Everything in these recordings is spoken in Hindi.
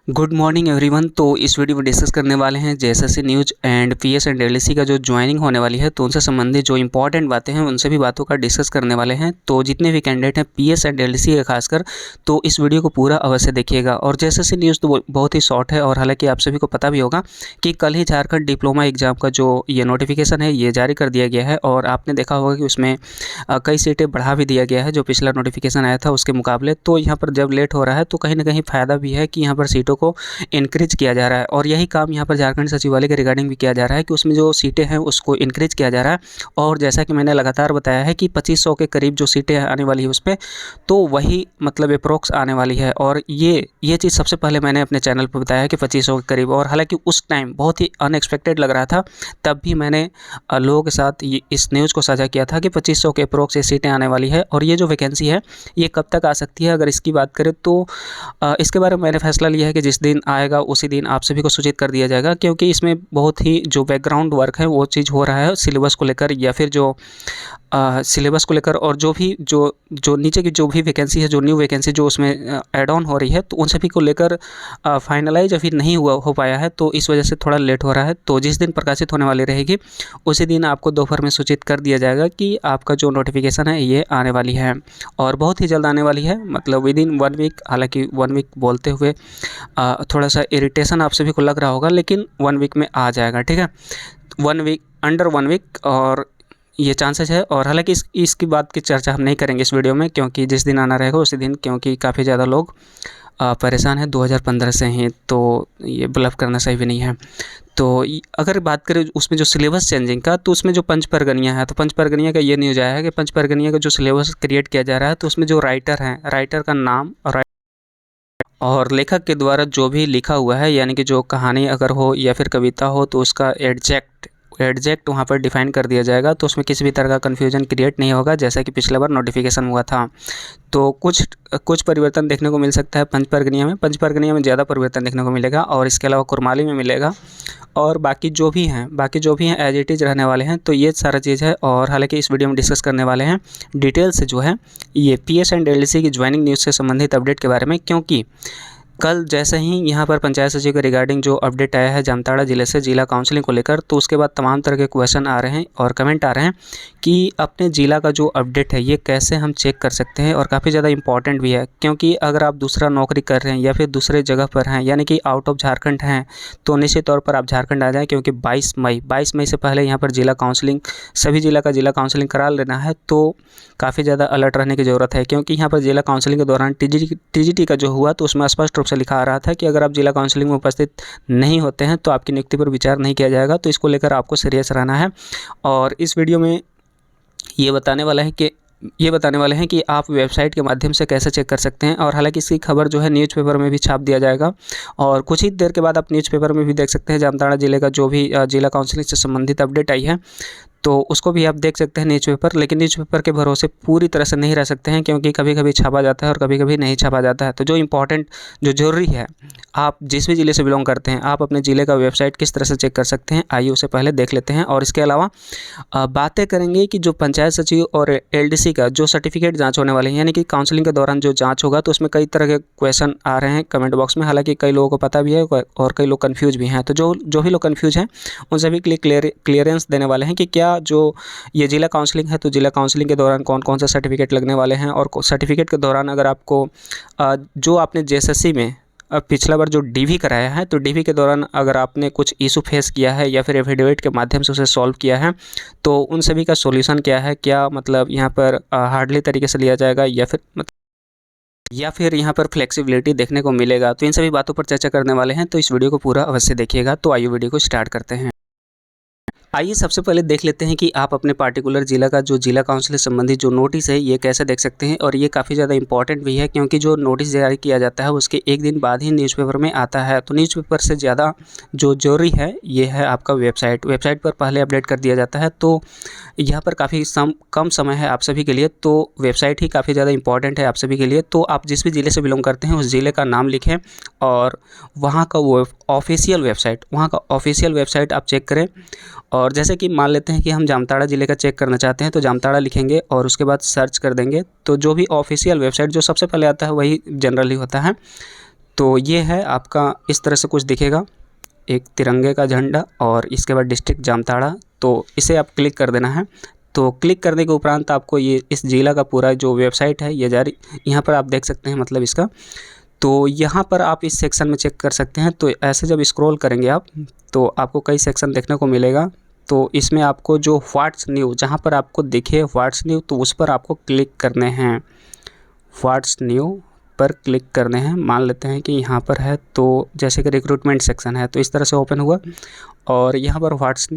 Good morning everyone. तो इस वीडियो में डिस्कस करने वाले हैं JSSC news and PS and LDC का जो ज्वाइनिंग होने वाली है तो उनसे संबंधित जो इंपॉर्टेंट बातें हैं उन सभी बातों का डिस्कस करने वाले हैं। तो जितने भी कैंडिडेट हैं पीएस एंड एलडीसी के खासकर, तो इस वीडियो को पूरा अवश्य देखिएगा। और जेएसएससी न्यूज़ तो बहुत ही शॉर्ट है और हालांकि आप सभी को पता भी होगा कि कल ही झारखंड डिप्लोमा एग्जाम का जो ये नोटिफिकेशन है ये जारी कर दिया गया है और आपने देखा होगा कि उसमें कई सीटें बढ़ा भी दिया गया है जो पिछला नोटिफिकेशन आया था उसके मुकाबले। तो यहाँ पर जब लेट हो रहा है तो कहीं ना कहीं फ़ायदा भी है कि यहाँ पर सीटों को इंक्रीज किया जा रहा है और यही काम यहाँ पर झारखंड सचिवालय के रिगार्डिंग भी किया जा रहा है कि उसमें जो सीटें हैं उसको इंक्रीज किया जा रहा है। और जैसा कि मैंने लगातार बताया है कि 2500 के करीब जो सीटें आने वाली है उस पर, तो वही मतलब अप्रोक्स आने वाली है। और ये चीज़ सबसे पहले मैंने अपने चैनल पर बताया कि 2500 के करीब, और हालांकि उस टाइम बहुत ही अनएक्सपेक्टेड लग रहा था, तब भी मैंने लोगों के साथ इस न्यूज़ को साझा किया था कि 2500 के अप्रोक्स ये सीटें आने वाली है। और ये जो वैकेंसी है ये कब तक आ सकती है, अगर इसकी बात करें तो इसके बारे में मैंने फैसला लिया है कि जिस दिन आएगा उसी दिन आप सभी को सूचित कर दिया जाएगा, क्योंकि इसमें बहुत ही जो बैकग्राउंड वर्क है वो चीज़ हो रहा है सिलेबस को लेकर, या फिर जो सिलेबस को लेकर, और जो भी जो नीचे की जो भी वैकेंसी है, जो न्यू वैकेंसी जो उसमें ऐड ऑन हो रही है, तो उन सभी को लेकर फाइनलाइज अभी नहीं हो पाया है, तो इस वजह से थोड़ा लेट हो रहा है। तो जिस दिन प्रकाशित होने वाली रहेगी उसी दिन आपको दोपहर में सूचित कर दिया जाएगा कि आपका जो नोटिफिकेशन है ये आने वाली है और बहुत ही जल्द आने वाली है, मतलब विद इन 1 वीक। हालांकि 1 वीक बोलते हुए थोड़ा सा इरिटेशन आप सभी को लग रहा होगा, लेकिन 1 वीक में आ जाएगा, ठीक है। 1 वीक, अंडर 1 वीक, और ये चांसेस है। और हालांकि इसकी बात की चर्चा हम नहीं करेंगे इस वीडियो में, क्योंकि जिस दिन आना रहेगा उसी दिन, क्योंकि काफ़ी ज़्यादा लोग परेशान हैं 2015 से ही, तो ये ब्लफ करना सही भी नहीं है। तो अगर बात करें उसमें जो सिलेबस चेंजिंग का, तो उसमें जो पंच परगनिया है, तो पंच परगनिया का ये न्यूज़ आया है कि पंच परगनिया का जो सिलेबस क्रिएट किया जा रहा है, तो उसमें जो राइटर हैं, राइटर का नाम और लेखक के द्वारा जो भी लिखा हुआ है, यानी कि जो कहानी अगर हो या फिर कविता हो, तो उसका एग्जैक्ट वहाँ पर डिफाइन कर दिया जाएगा। तो उसमें किसी भी तरह का कन्फ्यूजन क्रिएट नहीं होगा, जैसा कि पिछले बार नोटिफिकेशन हुआ था। तो कुछ परिवर्तन देखने को मिल सकता है पंच परगनिया में ज़्यादा परिवर्तन देखने को मिलेगा, और इसके अलावा कुरमाली में मिलेगा, और बाकी जो भी हैं एज इट इज़ रहने वाले हैं। तो ये सारा चीज़ है। और हालांकि इस वीडियो में डिस्कस करने वाले हैं डिटेल से जो है ये पीएस एंड एलडीसी की ज्वाइनिंग न्यूज़ से संबंधित अपडेट के बारे में, क्योंकि कल जैसे ही यहाँ पर पंचायत सचिव के रिगार्डिंग जो अपडेट आया है जामताड़ा ज़िले से जिला काउंसलिंग को लेकर, तो उसके बाद तमाम तरह के क्वेश्चन आ रहे हैं और कमेंट आ रहे हैं कि अपने ज़िला का जो अपडेट है ये कैसे हम चेक कर सकते हैं। और काफ़ी ज़्यादा इंपॉर्टेंट भी है, क्योंकि अगर आप दूसरा नौकरी कर रहे हैं या फिर दूसरे जगह पर हैं, यानी कि आउट ऑफ झारखंड हैं, तो निश्चित तौर पर आप झारखंड आ जाएँ, क्योंकि 22 मई से पहले यहाँ पर जिला काउंसलिंग, सभी जिला का जिला काउंसलिंग करा लेना है। तो काफ़ी ज़्यादा अलर्ट रहने की ज़रूरत है, क्योंकि यहाँ पर जिला काउंसलिंग के दौरान टीजीटी का जो हुआ तो उसमें स्पष्ट रूप से लिखा आ रहा था कि अगर आप जिला काउंसलिंग में उपस्थित नहीं होते हैं तो आपकी नियुक्ति पर विचार नहीं किया जाएगा। तो इसको लेकर आपको सीरियस रहना है। और इस वीडियो में ये बताने वाले हैं कि आप वेबसाइट के माध्यम से कैसे चेक कर सकते हैं। और हालांकि इसकी खबर जो है न्यूज़पेपर में भी छाप दिया जाएगा, और कुछ ही देर के बाद आप न्यूज़पेपर में भी देख सकते हैं जामताड़ा जिले का जो भी जिला काउंसलिंग से संबंधित अपडेट आई है, तो उसको भी आप देख सकते हैं न्यूज़पेपर। लेकिन न्यूज़पेपर के भरोसे पूरी तरह से नहीं रह सकते हैं, क्योंकि कभी कभी छापा जाता है और कभी कभी नहीं छापा जाता है। तो जो इम्पोर्टेंट, जो ज़रूरी है, आप जिस भी ज़िले से बिलोंग करते हैं, आप अपने ज़िले का वेबसाइट किस तरह से चेक कर सकते हैं, आइए उसे पहले देख लेते हैं। और इसके अलावा बातें करेंगे कि जो पंचायत सचिव और एलडीसी का जो सर्टिफिकेट जाँच होने वाले हैं, यानी कि काउंसलिंग के दौरान जो जाँच होगा, तो उसमें कई तरह के क्वेश्चन आ रहे हैं कमेंट बॉक्स में। हालाँकि कई लोगों को पता भी है और कई लोग कन्फ्यूज भी हैं। तो जो भी लोग कन्फ्यूज हैं उन सभी के लिए क्लियरेंस देने वाले हैं कि क्या जो ये जिला काउंसलिंग है, तो जिला काउंसलिंग के दौरान कौन कौन सा सर्टिफिकेट लगने वाले हैं, और सर्टिफिकेट के दौरान अगर आपको जो आपने जेएसएससी में पिछला बार जो डीवी कराया है, तो डीवी के दौरान अगर आपने कुछ इशू फेस किया है या फिर एफिडेविट के माध्यम से उसे सॉल्व किया है, तो उन सभी का सॉल्यूशन क्या है, क्या मतलब यहाँ पर हार्डली तरीके से लिया जाएगा या फिर यहाँ पर फ्लेक्सिबिलिटी देखने को मिलेगा। तो इन सभी बातों पर चर्चा करने वाले हैं, तो इस वीडियो को पूरा अवश्य देखिएगा। तो आइए वीडियो को स्टार्ट करते हैं। आइए सबसे पहले देख लेते हैं कि आप अपने पार्टिकुलर जिला का जो जिला काउंसिल से संबंधित जो नोटिस है ये कैसे देख सकते हैं। और ये काफ़ी ज़्यादा इंपॉर्टेंट भी है, क्योंकि जो नोटिस जारी किया जाता है उसके एक दिन बाद ही न्यूज़पेपर में आता है। तो न्यूज़पेपर से ज़्यादा जो जरूरी है ये है आपका वेबसाइट पर पहले अपडेट कर दिया जाता है। तो यहाँ पर काफ़ी कम समय है आप सभी के लिए, तो वेबसाइट ही काफ़ी ज़्यादा इंपॉर्टेंट है आप सभी के लिए। तो आप जिस भी ज़िले से बिलोंग करते हैं उस ज़िले का नाम लिखें और वहाँ का वो ऑफिशियल वेबसाइट आप चेक करें। और जैसे कि मान लेते हैं कि हम जामताड़ा ज़िले का चेक करना चाहते हैं, तो जामताड़ा लिखेंगे और उसके बाद सर्च कर देंगे। तो जो भी ऑफिशियल वेबसाइट जो सबसे पहले आता है वही जनरली होता है। तो ये है आपका, इस तरह से कुछ दिखेगा, एक तिरंगे का झंडा और इसके बाद डिस्ट्रिक्ट जामताड़ा। तो इसे आप क्लिक कर देना है। तो क्लिक करने के उपरांत आपको ये इस ज़िला का पूरा जो वेबसाइट है ये जारी यहाँ पर आप देख सकते हैं, मतलब इसका। तो यहाँ पर आप इस सेक्शन में चेक कर सकते हैं। तो ऐसे जब स्क्रॉल करेंगे आप तो आपको कई सेक्शन देखने को मिलेगा। तो इसमें आपको जो व्हाट्स न्यू, जहाँ पर आपको दिखे व्हाट्स न्यू, तो उस पर आपको क्लिक करने हैं। व्हाट्स न्यू पर क्लिक करने हैं। मान लेते हैं कि यहाँ पर है, तो जैसे कि रिक्रूटमेंट सेक्शन है तो इस तरह से ओपन हुआ, और यहाँ पर व्हाट्स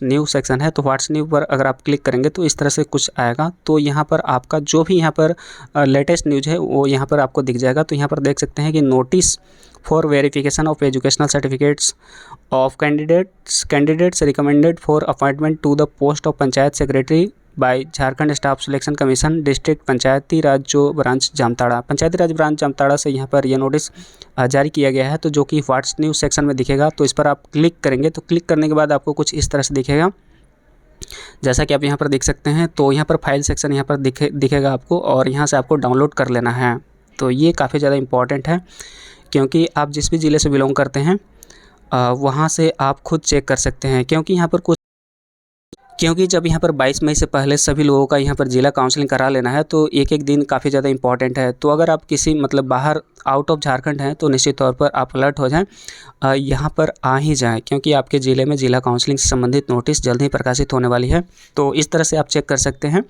न्यू सेक्शन है। तो व्हाट्स न्यू पर अगर आप क्लिक करेंगे तो इस तरह से कुछ आएगा। तो यहाँ पर आपका जो भी यहाँ पर लेटेस्ट न्यूज़ है वो यहाँ पर आपको दिख जाएगा। तो यहाँ पर देख सकते हैं कि notice for verification of educational certificates of candidates recommended for appointment to the post of panchayat secretary by Jharkhand staff selection commission district Panchayati Raj जो ब्रांच जामताड़ा, पंचायती राज ब्रांच जामताड़ा से यहाँ पर यह नोटिस जारी किया गया है। तो जो कि व्हाट्स न्यूज़ सेक्शन में दिखेगा। तो इस पर आप क्लिक करेंगे। तो क्लिक करने के बाद आपको कुछ इस तरह से दिखेगा, जैसा कि आप यहाँ पर देख सकते हैं। तो यहाँ पर फाइल सेक्शन यहाँ पर दिखेगा आपको, और यहाँ से आपको डाउनलोड कर लेना है। तो ये काफ़ी ज़्यादा इम्पॉर्टेंट है, क्योंकि आप जिस भी ज़िले से बिलोंग करते हैं वहाँ से आप खुद चेक कर सकते हैं। क्योंकि जब यहाँ पर 22 मई से पहले सभी लोगों का यहाँ पर ज़िला काउंसलिंग करा लेना है, तो एक एक दिन काफ़ी ज़्यादा इंपॉर्टेंट है। तो अगर आप किसी मतलब बाहर आउट ऑफ झारखंड हैं तो निश्चित तौर पर आप अलर्ट हो जाएं, यहाँ पर आ ही जाएं, क्योंकि आपके ज़िले में ज़िला काउंसलिंग से संबंधित नोटिस जल्द ही प्रकाशित होने वाली है। तो इस तरह से आप चेक कर सकते हैं।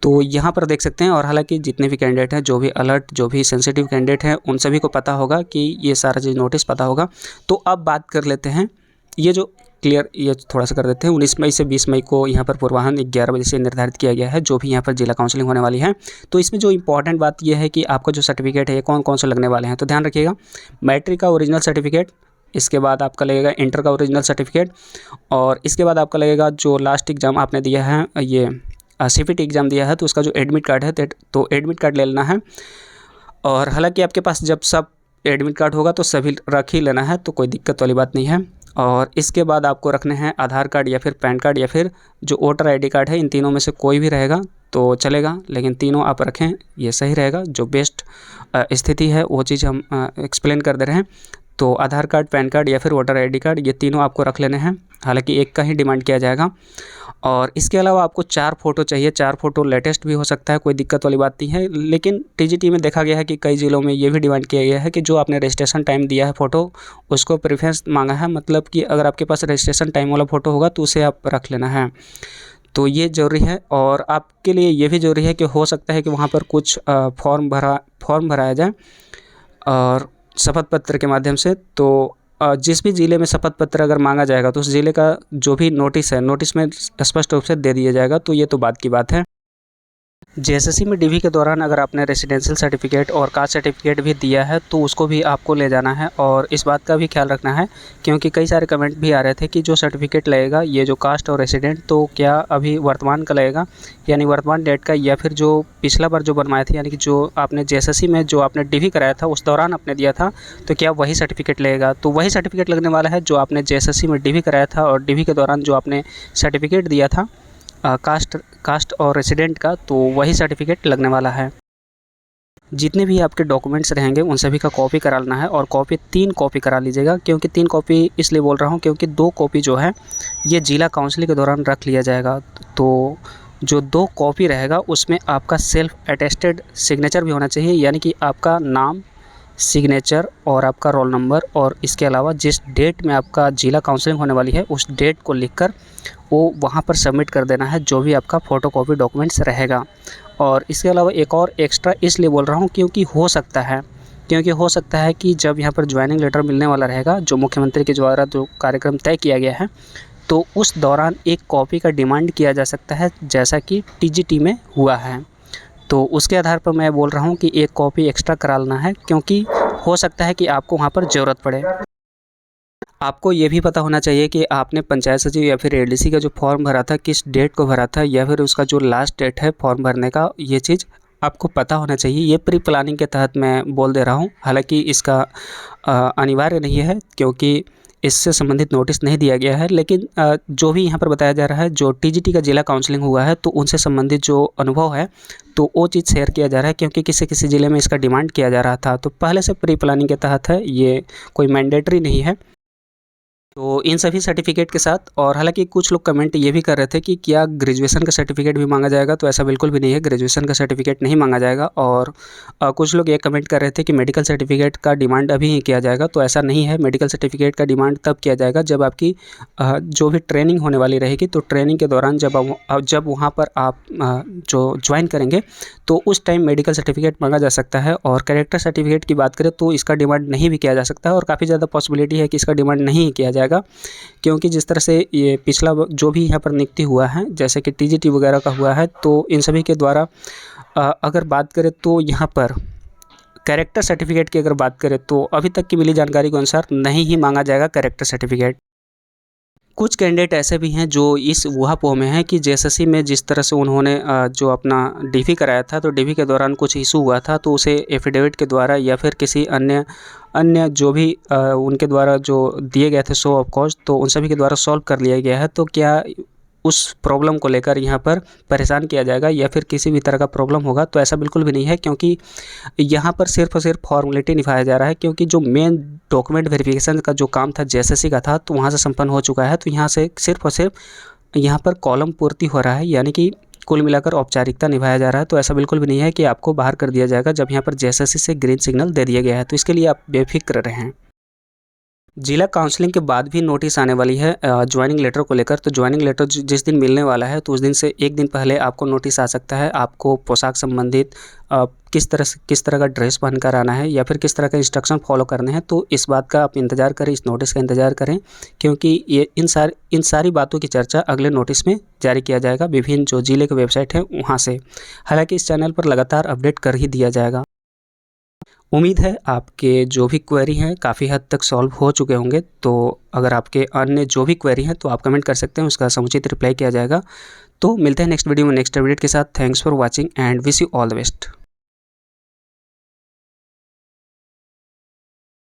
तो यहाँ पर देख सकते हैं, और हालांकि जितने भी कैंडिडेट हैं, जो भी अलर्ट, जो भी सेंसिटिव कैंडिडेट हैं, उन सभी को पता होगा कि ये सारा चीज़ नोटिस पता होगा। तो अब बात कर लेते हैं, ये जो क्लियर, ये थोड़ा सा कर देते हैं। 19 मई से 20 मई को यहाँ पर पूर्वाह्न 11 बजे से निर्धारित किया गया है जो भी यहाँ पर जिला काउंसलिंग होने वाली है। तो इसमें जो इंपॉर्टेंट बात यह है कि आपका जो सर्टिफिकेट है ये कौन कौन से लगने वाले हैं। तो ध्यान रखिएगा, मैट्रिक का ओरिजिनल सर्टिफिकेट, इसके बाद आपका लगेगा इंटर का ओरिजिनल सर्टिफिकेट, और इसके बाद आपका लगेगा जो लास्ट एग्ज़ाम आपने दिया है, ये CPT एग्ज़ाम दिया है, तो उसका जो एडमिट कार्ड है, तो एडमिट कार्ड ले लेना है। और हालांकि आपके पास जब सब एडमिट कार्ड होगा तो सभी रख ही लेना है, तो कोई दिक्कत वाली बात नहीं है। और इसके बाद आपको रखने हैं आधार कार्ड या फिर पैन कार्ड या फिर जो वोटर ID कार्ड है। इन तीनों में से कोई भी रहेगा तो चलेगा, लेकिन तीनों आप रखें, ये सही रहेगा। जो बेस्ट स्थिति है वो चीज़ हम एक्सप्लेन कर दे रहे हैं। तो आधार कार्ड, पैन कार्ड या फिर वोटर ID कार्ड, ये तीनों आपको रख लेने हैं। हालांकि एक का ही डिमांड किया जाएगा। और इसके अलावा आपको 4 फ़ोटो चाहिए। 4 फ़ोटो लेटेस्ट भी हो सकता है, कोई दिक्कत वाली बात नहीं है। लेकिन TGT में देखा गया है कि कई ज़िलों में ये भी डिमांड किया गया है कि जो आपने रजिस्ट्रेशन टाइम दिया है फ़ोटो, उसको प्रेफरेंस मांगा है। मतलब कि अगर आपके पास रजिस्ट्रेशन टाइम वाला फ़ोटो होगा तो उसे आप रख लेना है। तो ये ज़रूरी है। और आपके लिए ये भी ज़रूरी है कि हो सकता है कि वहाँ पर कुछ फॉर्म भराया जाए और शपथ पत्र के माध्यम से। तो जिस भी ज़िले में शपथ पत्र अगर मांगा जाएगा तो उस ज़िले का जो भी नोटिस है, नोटिस में स्पष्ट रूप से दे दिया जाएगा। तो ये तो बात की बात है। JSSC में DV के दौरान अगर आपने रेसिडेंशियल सर्टिफिकेट और कास्ट सर्टिफिकेट भी दिया है तो उसको भी आपको ले जाना है। और इस बात का भी ख्याल रखना है, क्योंकि कई सारे कमेंट भी आ रहे थे कि जो सर्टिफिकेट लगेगा, ये जो कास्ट और रेसिडेंट, तो क्या अभी वर्तमान का लगेगा, यानी वर्तमान डेट का, या फिर जो पिछला बार जो बनवाए थे, यानी कि जो आपने JSSC में जो आपने DV कराया था उस दौरान आपने दिया था, तो क्या वही सर्टिफिकेट लगेगा। तो वही सर्टिफिकेट लगने वाला है जो आपने JSSC में DV कराया था और DV के दौरान जो आपने सर्टिफिकेट दिया था कास्ट और रेसिडेंट का, तो वही सर्टिफिकेट लगने वाला है। जितने भी आपके डॉक्यूमेंट्स रहेंगे उन सभी का कॉपी करा लेना है, और 3 कॉपी करा लीजिएगा। क्योंकि 3 कॉपी इसलिए बोल रहा हूँ क्योंकि 2 कॉपी जो है ये जिला काउंसलिंग के दौरान रख लिया जाएगा। तो जो 2 कॉपी रहेगा उसमें आपका सेल्फ अटेस्टेड सिग्नेचर भी होना चाहिए, यानी कि आपका नाम, सिग्नेचर और आपका रोल नंबर, और इसके अलावा जिस डेट में आपका जिला काउंसलिंग होने वाली है उस डेट को लिखकर वो वहाँ पर सबमिट कर देना है, जो भी आपका फ़ोटोकॉपी डॉक्यूमेंट्स रहेगा। और इसके अलावा एक और एक्स्ट्रा इसलिए बोल रहा हूँ क्योंकि हो सकता है कि जब यहाँ पर ज्वाइनिंग लेटर मिलने वाला रहेगा, जो मुख्यमंत्री के द्वारा जो कार्यक्रम तय किया गया है, तो उस दौरान एक कॉपी का डिमांड किया जा सकता है, जैसा कि TGT में हुआ है। तो उसके आधार पर मैं बोल रहा हूँ कि एक कॉपी एक्स्ट्रा करा लेना है, क्योंकि हो सकता है कि आपको वहाँ पर ज़रूरत पड़े। आपको ये भी पता होना चाहिए कि आपने पंचायत सचिव या फिर ADC का जो फॉर्म भरा था किस डेट को भरा था, या फिर उसका जो लास्ट डेट है फॉर्म भरने का, ये चीज़ आपको पता होना चाहिए। ये प्री प्लानिंग के तहत मैं बोल दे रहा हूँ, हालांकि इसका अनिवार्य नहीं है, क्योंकि इससे संबंधित नोटिस नहीं दिया गया है। लेकिन जो भी यहाँ पर बताया जा रहा है, जो टीजीटी का जिला काउंसलिंग हुआ है तो उनसे संबंधित जो अनुभव है तो वो चीज़ शेयर किया जा रहा है, क्योंकि किसी किसी ज़िले में इसका डिमांड किया जा रहा था। तो पहले से प्री प्लानिंग के तहत है, ये कोई मैंडेटरी नहीं है। तो इन सभी सर्टिफिकेट के साथ, और हालांकि कुछ लोग कमेंट ये भी कर रहे थे कि क्या ग्रेजुएशन का सर्टिफिकेट भी मांगा जाएगा, तो ऐसा बिल्कुल भी नहीं है, ग्रेजुएशन का सर्टिफिकेट नहीं मांगा जाएगा। और कुछ लोग ये कमेंट कर रहे थे कि मेडिकल सर्टिफिकेट का डिमांड अभी ही किया जाएगा, तो ऐसा नहीं है। मेडिकल सर्टिफिकेट का डिमांड तब किया जाएगा जब आपकी जो भी ट्रेनिंग होने वाली रहेगी, तो ट्रेनिंग के दौरान जब वहाँ पर आप जो ज्वाइन करेंगे तो उस टाइम मेडिकल सर्टिफिकेट मांगा जा सकता है। और कैरेक्टर सर्टिफिकेट की बात करें तो इसका डिमांड नहीं भी किया जा सकता है, और काफ़ी ज़्यादा पॉसिबिलिटी है कि इसका डिमांड नहीं किया जाएगा, क्योंकि जिस तरह से ये पिछला जो भी यहाँ पर नियुक्ति हुआ है, जैसे कि टीजीटी वगैरह का हुआ है, तो इन सभी के द्वारा अगर बात करें तो यहाँ पर कैरेक्टर सर्टिफिकेट की अगर बात करें तो अभी तक की मिली जानकारी के अनुसार नहीं ही मांगा जाएगा कैरेक्टर सर्टिफिकेट। कुछ कैंडिडेट ऐसे भी हैं जो इस ऊहापोह में हैं कि जेएसएससी में जिस तरह से उन्होंने जो अपना डीवी कराया था, तो डीवी के दौरान कुछ इशू हुआ था, तो उसे एफिडेविट के द्वारा या फिर किसी अन्य जो भी उनके द्वारा जो दिए गए थे शो ऑफ कॉज, तो उन सभी के द्वारा सॉल्व कर लिया गया है। तो क्या उस प्रॉब्लम को लेकर यहाँ पर परेशान किया जाएगा या फिर किसी भी तरह का प्रॉब्लम होगा, तो ऐसा बिल्कुल भी नहीं है, क्योंकि यहाँ पर सिर्फ और सिर्फ फॉर्मेलिटी निभाया जा रहा है। क्योंकि जो मेन डॉक्यूमेंट वेरिफिकेशन का जो काम था जेएसएससी का था, तो वहाँ से संपन्न हो चुका है। तो यहाँ से सिर्फ और सिर्फ यहाँ पर कॉलम पूर्ति हो रहा है, यानी कि कुल मिलाकर औपचारिकता निभाया जा रहा है। तो ऐसा बिल्कुल भी नहीं है कि आपको बाहर कर दिया जाएगा जब यहाँ पर जेएसएससी से ग्रीन सिग्नल दे दिया गया है, तो इसके लिए आप बेफिक्र रहें। जिला काउंसलिंग के बाद भी नोटिस आने वाली है ज्वाइनिंग लेटर को लेकर। तो ज्वाइनिंग लेटर जिस दिन मिलने वाला है, तो उस दिन से एक दिन पहले आपको नोटिस आ सकता है। आपको पोशाक संबंधित किस तरह का ड्रेस पहनकर आना है या फिर किस तरह का इंस्ट्रक्शन फॉलो करने हैं, तो इस बात का आप इंतज़ार करें, इस नोटिस का इंतज़ार करें, क्योंकि ये इन सारी बातों की चर्चा अगले नोटिस में जारी किया जाएगा विभिन्न जो जिले के वेबसाइट हैं वहाँ से। हालाँकि इस चैनल पर लगातार अपडेट कर ही दिया जाएगा। उम्मीद है आपके जो भी क्वेरी हैं काफ़ी हद तक सॉल्व हो चुके होंगे। तो अगर आपके अन्य जो भी क्वेरी हैं तो आप कमेंट कर सकते हैं, उसका समुचित रिप्लाई किया जाएगा। तो मिलते हैं नेक्स्ट वीडियो में नेक्स्ट अपडेट के साथ। Thanks for watching and wish you all the best.